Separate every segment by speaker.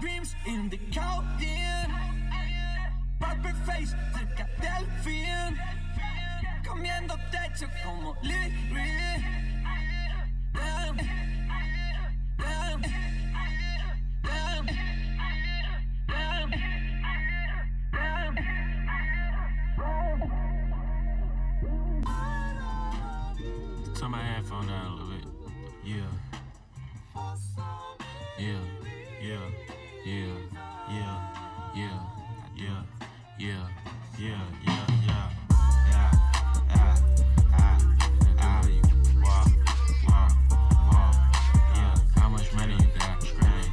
Speaker 1: dreams in the codeine. Purple face cerca del fin. Comiendo techo como Lily. Damn, damn, damn, damn, damn. Turn my headphone down a little bit. Yeah. Yeah, yeah, yeah, yeah, yeah, yeah, yeah, yeah, yeah, yeah. How much money you got?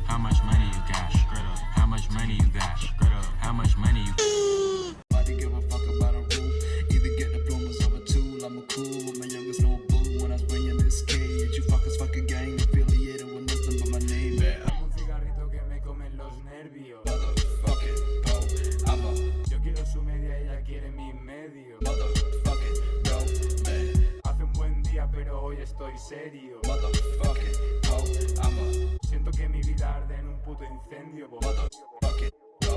Speaker 1: How much money you got? How much money you got? How much money you got? Nobody give a fuck about a rule. Either get diplomas or a tool. I'm a cool with my youngest no bull. When I spring in this cage, you fuckers fucking gang affiliated with nothing but my name.
Speaker 2: Un cigarrito que me comen los nervios.
Speaker 1: Motherfucking bro, I'm a.
Speaker 2: Yo quiero su media, ella quiere mi medio.
Speaker 1: Motherfucking bro, man.
Speaker 2: Hace un buen día, pero hoy estoy serio.
Speaker 1: Motherfucking bro, I'm a.
Speaker 2: Siento que mi vida arde en un puto incendio.
Speaker 1: Motherfucking bro.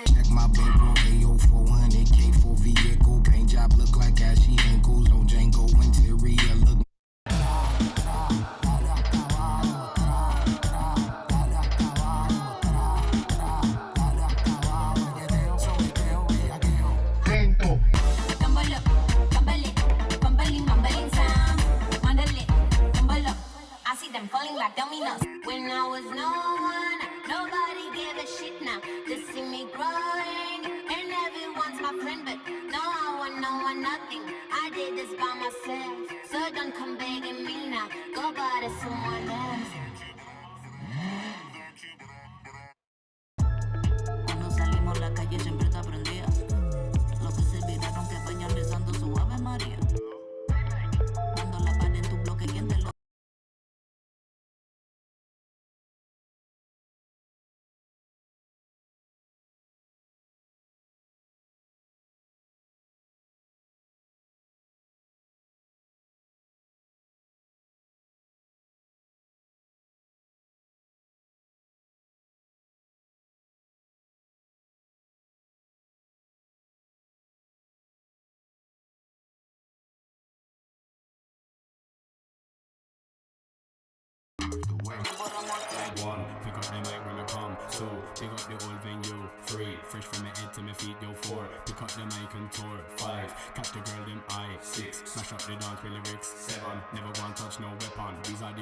Speaker 3: Check my bankroll, AO 400K for vehicle. Paint job look like ashy ankles on Django interior. Look.
Speaker 4: I see them falling like dominoes. When I was no one, nobody gave a shit now. They see me growing, and everyone's my friend, but no one, nothing. I did this by myself, so don't come begging me now. Go bother someone else.
Speaker 5: Cuando salimos la calle siempre está prendida. Los que se viraron que vayan rezando su Ave María. Cuando la pared en tu bloque, ¿quién te lo?
Speaker 6: One, pick up the mic when I come. Two, pick up the old venue. Three, fresh from my head to my feet. Yo, four, pick up the mic and tour. Five, catch the girl them eye. Six, smash up the dance with lyrics. Seven, never go and touch no weapon. These are the